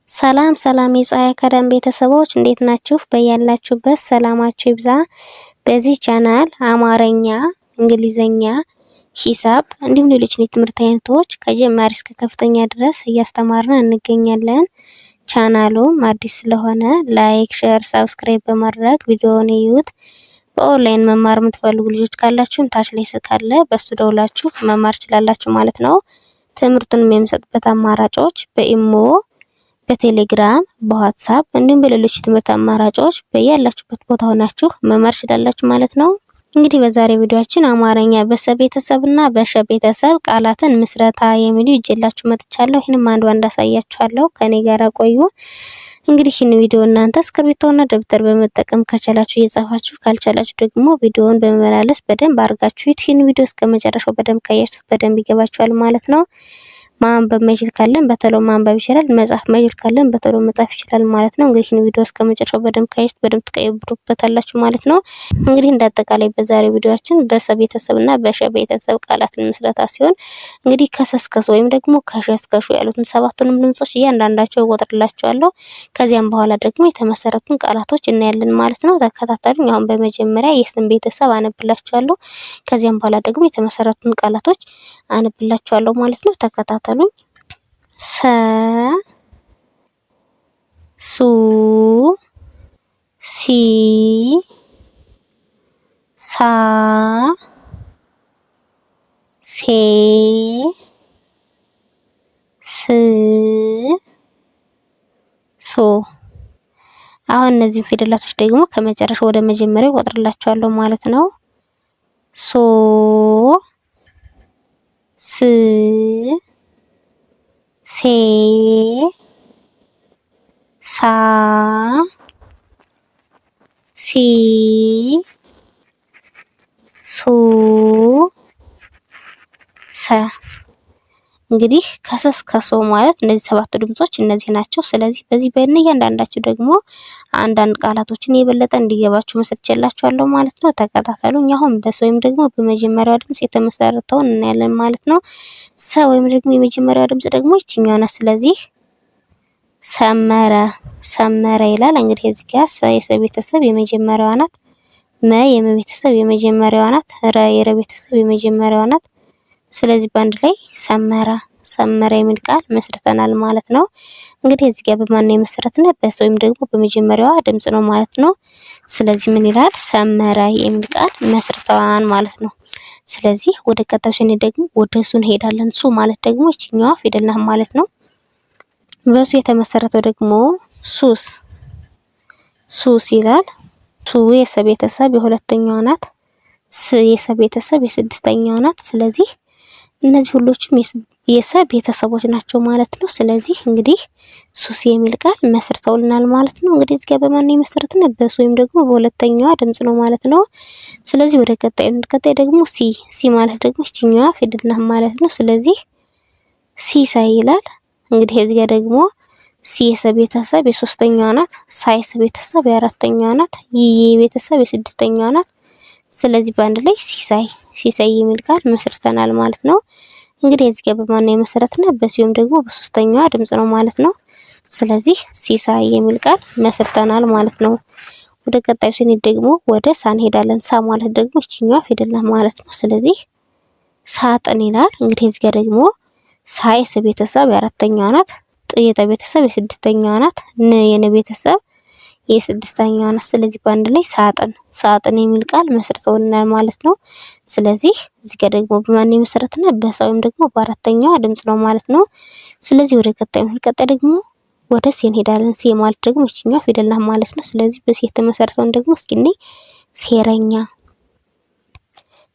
ሰላም ሰላም የፀሐይ አካዳሚ ቤተሰቦች እንዴት ናችሁ? በያላችሁበት ሰላማችሁ ይብዛ። በዚህ ቻናል አማርኛ፣ እንግሊዘኛ፣ ሂሳብ እንዲሁም ሌሎች የትምህርት አይነቶች ከጀማሪ እስከ ከፍተኛ ድረስ እያስተማርን እንገኛለን። ቻናሉም አዲስ ስለሆነ ላይክ፣ ሼር፣ ሰብስክራይብ በማድረግ ቪዲዮውን እዩት። በኦንላይን መማር የምትፈልጉ ልጆች ካላችሁ ታች ላይ ስካለ በሱ ደውላችሁ መማር ትችላላችሁ ማለት ነው። ትምህርቱንም የምሰጥበት አማራጮች በኢሞ፣ በቴሌግራም፣ በዋትስአፕ እንዲሁም በሌሎች ትምህርት አማራጮች በያላችሁበት ቦታ ሆናችሁ መማር ትችላላችሁ ማለት ነው። እንግዲህ በዛሬ ቪዲዮአችን አማርኛ በሰ ቤተሰብና በሸ ቤተሰብ ቃላትን ምስረታ የሚሉ ይዤላችሁ መጥቻለሁ። ይህንም አንድ ባንድ አሳያችኋለሁ። ከኔ ጋር ቆዩ። እንግዲህ ይህን ቪዲዮ እናንተ እስክሪብቶና ደብተር በመጠቀም ከቻላችሁ እየጻፋችሁ ካልቻላችሁ ደግሞ ቪዲዮውን በመመላለስ በደንብ አድርጋችሁ ይህን ቪዲዮ እስከመጨረሻው በደንብ ካያችሁ በደንብ ይገባችኋል ማለት ነው። ማንበብ ማይችል ካለን በተሎ ማንበብ ይችላል፣ መጻፍ ማይችል ካለን በተሎ መጻፍ ይችላል ማለት ነው። እንግዲህ ይህን ቪዲዮ እስከመጨረሻው በደንብ ካያችሁ በደንብ ትቀይሩበታላችሁ ማለት ነው። እንግዲህ እንዳጠቃላይ በዛሬው ቪዲዮአችን በሰ ቤተሰብና በሸ ቤተሰብ ቃላትን ምስረታ ሲሆን እንግዲህ ከሰስከስ ወይም ደግሞ ከሸስከሹ ያሉትን ሰባቱንም ድምጾች እያንዳንዳቸው እቆጥርላችኋለሁ። ከዚያም በኋላ ደግሞ የተመሰረቱን ቃላቶች እናያለን ማለት ነው። ተከታተሉኝ። አሁን በመጀመሪያ የስም ቤተሰብ አነብላችኋለሁ። ከዚያም በኋላ ደግሞ የተመሰረቱን ቃላቶች አነብላችኋለሁ ማለት ነው። ተከታተሉኝ። ሰ ሱ ሲ ሳ ሴ ስ ሶ። አሁን እነዚህ ፊደላቶች ደግሞ ከመጨረሻ ወደ መጀመሪያው እቆጥርላችኋለሁ ማለት ነው። ሶ ስ ሴ ሳ ሲ ሱ ሰ። እንግዲህ ከሰስ ከሶ ማለት እነዚህ ሰባቱ ድምጾች እነዚህ ናቸው። ስለዚህ በዚህ በእያንዳንዳቸው ደግሞ አንዳንድ ቃላቶችን የበለጠ እንዲገባችሁ መስርቼላችኋለሁ ማለት ነው። ተከታተሉኝ። አሁን በሰ ወይም ደግሞ በመጀመሪያው ድምጽ የተመሰረተውን እናያለን ማለት ነው። ሰ ወይም ደግሞ የመጀመሪያው ድምጽ ደግሞ ይችኛው ናት። ስለዚህ ሰመረ ሰመረ ይላል። እንግዲህ እዚህ ጋር ሰ የሰ ቤተሰብ የመጀመሪያዋ ናት። መ የመ ቤተሰብ የመጀመሪያዋ ናት። ረ የረ ቤተሰብ የመጀመሪያዋ ናት። ስለዚህ በአንድ ላይ ሰመረ ሰመረ የሚል ቃል መስርተናል ማለት ነው። እንግዲህ እዚህ ጋር በማን የመሰረትነው በሰ ወይም ደግሞ በመጀመሪያዋ ድምጽ ነው ማለት ነው። ስለዚህ ምን ይላል? ሰመረ የሚል ቃል መስርተዋን ማለት ነው። ስለዚህ ወደ ቀጣዩ ስንሄድ ደግሞ ወደ ሱ እንሄዳለን። ሱ ማለት ደግሞ እቺኛዋ ፊደል ናት ማለት ነው። በሱ የተመሰረተው ደግሞ ሱስ ሱስ ይላል። ሱ የሰ ቤተሰብ የሁለተኛዋ ናት። ስ የሰ ቤተሰብ የስድስተኛዋ ናት። ስለዚህ እነዚህ ሁሎችም የሰ ቤተሰቦች ናቸው ማለት ነው። ስለዚህ እንግዲህ ሱስ የሚል ቃል መስርተውልናል ማለት ነው። እንግዲህ እዚህ ጋር በማን የመሰረትነው በሱ ወይም ደግሞ በሁለተኛዋ ድምጽ ነው ማለት ነው። ስለዚህ ወደ ቀጣይ ደግሞ ሲ ማለት ደግሞ እቺኛዋ ፊደል ናት ማለት ነው። ስለዚህ ሲሳይ ይላል። እንግዲህ እዚህ ጋር ደግሞ ሲ የሰ ቤተሰብ የሶስተኛዋ ናት። ሳ የሰ ቤተሰብ የአራተኛዋ ናት። ይ ቤተሰብ የስድስተኛዋ ናት። ስለዚህ በአንድ ላይ ሲሳይ የሚል ቃል መስርተናል ማለት ነው። እንግዲህ እዚህ ጋር በማን የመሰረትነው በሲም ደግሞ በሶስተኛዋ ድምጽ ነው ማለት ነው። ስለዚህ ሲሳይ የሚል ቃል መስርተናል ማለት ነው። ወደ ቀጣዩ ስንሄድ ደግሞ ወደ ሳ እንሄዳለን። ሳ ማለት ደግሞ እቺኛዋ ፊደል ናት ማለት ነው። ስለዚህ ሳጥን ይላል። እንግዲህ እዚህ ጋር ደግሞ ሳ የሰ ቤተሰብ የአራተኛዋ ናት። ጥ የጠ ቤተሰብ የስድስተኛዋ ናት። ን የነ ቤተሰብ የስድስተኛዋ ናት። ስለዚህ በአንድ ላይ ሳጥን የሚል ቃል መስርተውልናል ማለት ነው። ስለዚህ እዚህ ጋር ደግሞ በማን የመሰረትነው በሳ ወይም ደግሞ በአራተኛዋ ድምጽ ነው ማለት ነው። ስለዚህ ወደ ቀጣይ ደግሞ ወደ ሴ እንሄዳለን። ሴ ማለት ደግሞ እቺኛዋ ፊደል ናት ማለት ነው። ስለዚህ በሴ የተመሰረተውን ደግሞ እስኪ እንይ። ሴረኛ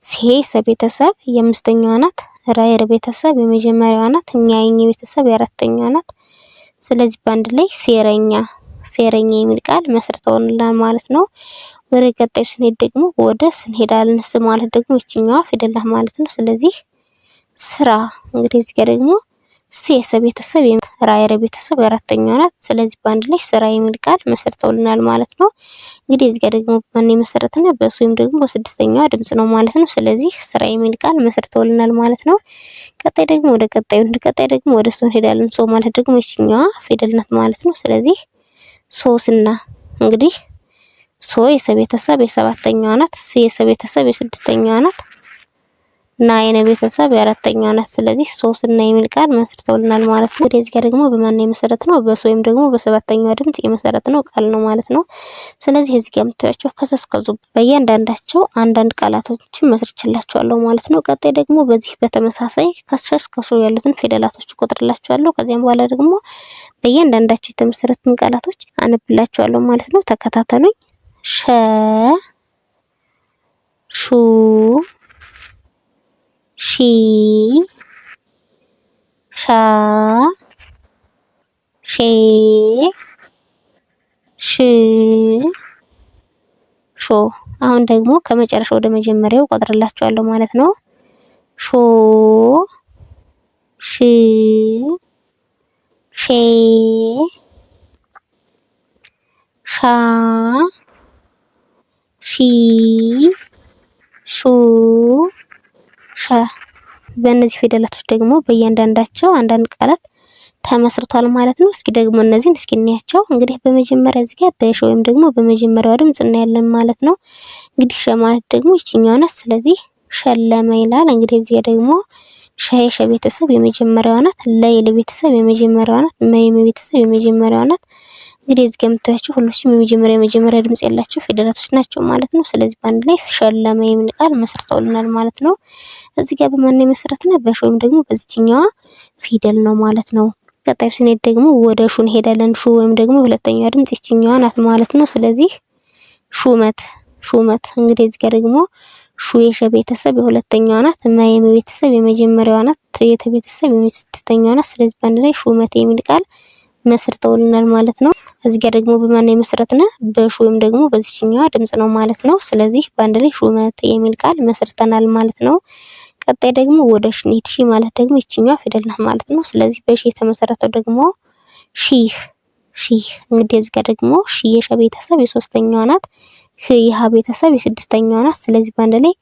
ሴ የሰ ቤተሰብ የአምስተኛዋ ናት። ራ የረ ቤተሰብ የመጀመሪያዋ ናት። ኛ የኘ ቤተሰብ የአራተኛዋ ናት። ስለዚህ በአንድ ላይ ሴረኛ የሚል ቃል መስርተውልናል ማለት ነው። ወደ ቀጣዩ ስንሄድ ደግሞ ወደ ስ እንሄዳለን። ስ ማለት ደግሞ እቺኛዋ ፊደል ናት ማለት ነው። ስለዚህ ስራ። እንግዲህ እዚህ ጋር ደግሞ ስ የሰ ቤተሰብ ራ የረ ቤተሰብ የአራተኛዋ ናት። ስለዚህ በአንድ ላይ ስራ የሚል ቃል መስርተውልናል ማለት ነው። እንግዲህ እዚህ ጋር ደግሞ በማን የመሰረተና በሱ ወይም ደግሞ በስድስተኛዋ ድምጽ ነው ማለት ነው። ስለዚህ ስራ የሚል ቃል መስርተውልናል ማለት ነው። ቀጣይ ደግሞ ወደ ቀጣይ ደግሞ ወደ ሶ እንሄዳለን። ሶ ማለት ደግሞ ይችኛዋ ፊደል ናት ማለት ነው። ስለዚህ ሶስና እንግዲህ ሶ የሰ ቤተሰብ የሰባተኛዋ ናት። ስ የሰ ቤተሰብ የስድስተኛዋ ናት። ና የነ ቤተሰብ የአራተኛዋ ናት። ስለዚህ ሶስና የሚል ቃል መስርተውልናል ማለት ነው። እዚህ ጋር ደግሞ በማን የመሰረት ነው? በሶ ወይም ደግሞ በሰባተኛዋ ድምጽ የመሰረት ነው ቃል ነው ማለት ነው። ስለዚህ እዚህ ጋር የምታዩቸው ከሰስከዙ በእያንዳንዳቸው አንዳንድ ቃላቶችን መስርችላችኋለሁ ማለት ነው። ቀጣይ ደግሞ በዚህ በተመሳሳይ ከሰስከሱ ያሉትን ፊደላቶች እቆጥርላችኋለሁ። ከዚያም በኋላ ደግሞ በእያንዳንዳቸው የተመሰረቱን ቃላቶች አነብላችኋለሁ ማለት ነው። ተከታተሉኝ። ሸ ሹ ሺ ሻ ሼ ሽ ሾ። አሁን ደግሞ ከመጨረሻ ወደ መጀመሪያው ቆጥርላችኋለሁ ማለት ነው። ሾ ሽ ሼ ሻ ሺ ሹ ሸ። በእነዚህ ፊደላቶች ደግሞ በእያንዳንዳቸው አንዳንድ ቃላት ተመስርቷል ማለት ነው። እስኪ ደግሞ እነዚህን እስኪ እንያቸው። እንግዲህ በመጀመሪያ እዚህ ጋር በሸ ወይም ደግሞ በመጀመሪያው ድምጽ እናያለን ማለት ነው። እንግዲህ ሸ ማለት ደግሞ ይችኛዋ ናት። ስለዚህ ሸለመ ይላል። እንግዲህ እዚህ ደግሞ ሸ የሸ ቤተሰብ የመጀመሪያዋ ናት። ለ የለ ቤተሰብ የመጀመሪያዋ ናት። መ የመ ቤተሰብ የመጀመሪያዋ ናት። እንግዲህ እዚህ ጋር የምታዩቸው ሁሉም የመጀመሪያ ድምጽ ያላቸው ፊደላቶች ናቸው ማለት ነው። ስለዚህ በአንድ ላይ ሸለመ የሚል ቃል መስርተውልናል ማለት ነው። እዚህ ጋር በማን የመሰረትና በሸ ወይም ደግሞ በዚህኛዋ ፊደል ነው ማለት ነው። ቀጣይ ስንሄድ ደግሞ ወደ ሹ እንሄዳለን። ሹ ወይም ደግሞ ሁለተኛዋ ድምጽ ይችኛዋ ናት ማለት ነው። ስለዚህ ሹመት ሹመት። እንግዲህ እዚህ ጋር ደግሞ ሹ የሸ ቤተሰብ የሁለተኛዋ ናት። መ የመ ቤተሰብ የመጀመሪያዋ ናት። የተ ቤተሰብ የስድስተኛዋ ናት። ስለዚህ በአንድ ላይ ሹመት የሚል ቃል መስርተውልናል ማለት ነው። እዚህ ጋር ደግሞ በማን የመሰረትና በሹ ወይም ደግሞ በዚህኛዋ ድምጽ ነው ማለት ነው። ስለዚህ በአንድ ላይ ሹመት የሚል ቃል መስርተናል ማለት ነው። ቀጣይ ደግሞ ወደ ሽ እንሂድ። ሺ ማለት ደግሞ ይችኛዋ ፊደል ናት ማለት ነው። ስለዚህ በሺ የተመሰረተው ደግሞ ሺህ ሺህ። እንግዲህ እዚህ ጋር ደግሞ ሺ የሸ ቤተሰብ የሶስተኛዋ ናት። ህ የሃ ቤተሰብ የስድስተኛዋ ናት። ስለዚህ በአንድ ላይ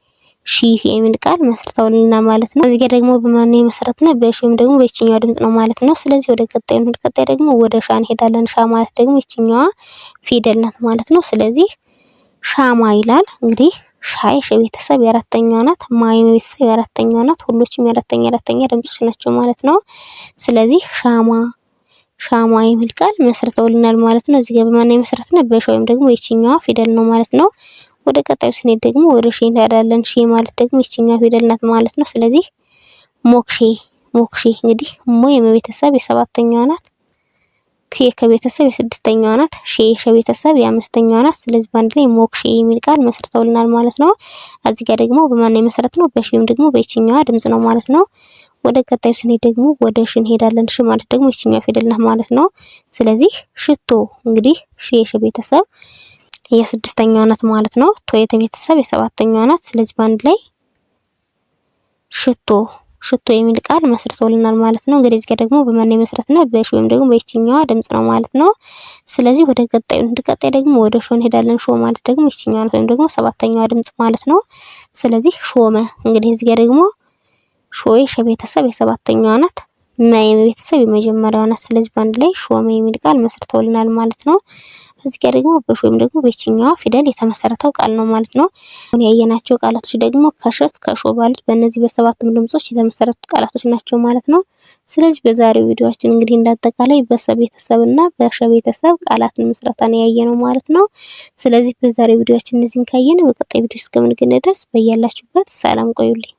ሺህ የሚል ቃል መስርተውልናል ማለት ነው። እዚህ ጋር ደግሞ በማን የመሰረትና በሺ ወይም ደግሞ በይችኛዋ ድምጽ ነው ማለት ነው። ስለዚህ ወደ ቀጣዩ እንሂድ። ቀጣይ ደግሞ ወደ ሻ እንሄዳለን። ሻ ማለት ደግሞ ይችኛዋ ፊደል ናት ማለት ነው። ስለዚህ ሻማ ይላል። እንግዲህ ሻ የሸ ቤተሰብ የአራተኛዋ ናት። ማ የመ ቤተሰብ የአራተኛዋ ናት። ሁሎችም የአራተኛ ድምጾች ናቸው ማለት ነው። ስለዚህ ሻማ ሻማ የሚል ቃል መስርተውልናል ማለት ነው። እዚህ ጋር በማን የመሰረትና በሸ ወይም ደግሞ ይችኛዋ ፊደል ነው ማለት ነው። ወደ ቀጣዩ ስንሄድ ደግሞ ወደ ሺ እንሄዳለን። ሺ ማለት ደግሞ ይችኛዋ ፊደል ናት ማለት ነው። ስለዚህ ሞክሼ ሞክሼ። እንግዲህ ሞ የመ ቤተሰብ የሰባተኛዋ ናት። ክ ከቤተሰብ የስድስተኛዋ ናት። ሼ የሸ ቤተሰብ የአምስተኛዋ ናት። ስለዚህ በአንድ ላይ ሞክሼ የሚል ቃል መስርተውልናል ማለት ነው። እዚህ ጋር ደግሞ በማን የመሰረት ነው? በሺ ወይም ደግሞ በይችኛዋ ድምጽ ነው ማለት ነው። ወደ ቀጣዩ ስንሄድ ደግሞ ወደ ሽ እንሄዳለን። ሽ ማለት ደግሞ ይችኛዋ ፊደል ናት ማለት ነው። ስለዚህ ሽቶ። እንግዲህ ሺ የሸ ቤተሰብ የስድስተኛዋ ናት ማለት ነው። ቶ የተ ቤተሰብ የሰባተኛዋ ናት። ስለዚህ በአንድ ላይ ሽቶ ሽቶ የሚል ቃል መስርተውልናል ማለት ነው። እንግዲህ እዚህ ጋር ደግሞ በማን የመሰረትና በሽ ወይም ደግሞ በይችኛዋ ድምጽ ነው ማለት ነው። ስለዚህ ወደ ቀጣዩ ቀጣይ ደግሞ ወደ ሾ እንሄዳለን። ሾ ማለት ደግሞ ይችኛዋ ወይም ደግሞ ሰባተኛዋ ድምጽ ማለት ነው። ስለዚህ ሾመ። እንግዲህ እዚህ ጋር ደግሞ ሾ የሸ ቤተሰብ የሰባተኛዋ ናት። መ የመ ቤተሰብ የመጀመሪያዋ ናት። ስለዚህ በአንድ ላይ ሾመ የሚል ቃል መስርተውልናል ማለት ነው። እዚህ ጋር ደግሞ በሽ ወይም ደግሞ በይችኛዋ ፊደል የተመሰረተው ቃል ነው ማለት ነው። አሁን ያየናቸው ቃላቶች ደግሞ ከሸ እስከ ሾ ባሉት በእነዚህ በሰባቱም ድምጾች የተመሰረቱ ቃላቶች ናቸው ማለት ነው። ስለዚህ በዛሬው ቪዲዮአችን እንግዲህ እንዳጠቃላይ በሰ ቤተሰብና በሸ ቤተሰብ ቃላትን ምስረታን ያየነው ማለት ነው። ስለዚህ በዛሬው ቪዲዮአችን እነዚህን ካየን በቀጣይ ቪዲዮ እስከምንገናኝ ድረስ በያላችሁበት ሰላም ቆዩልኝ።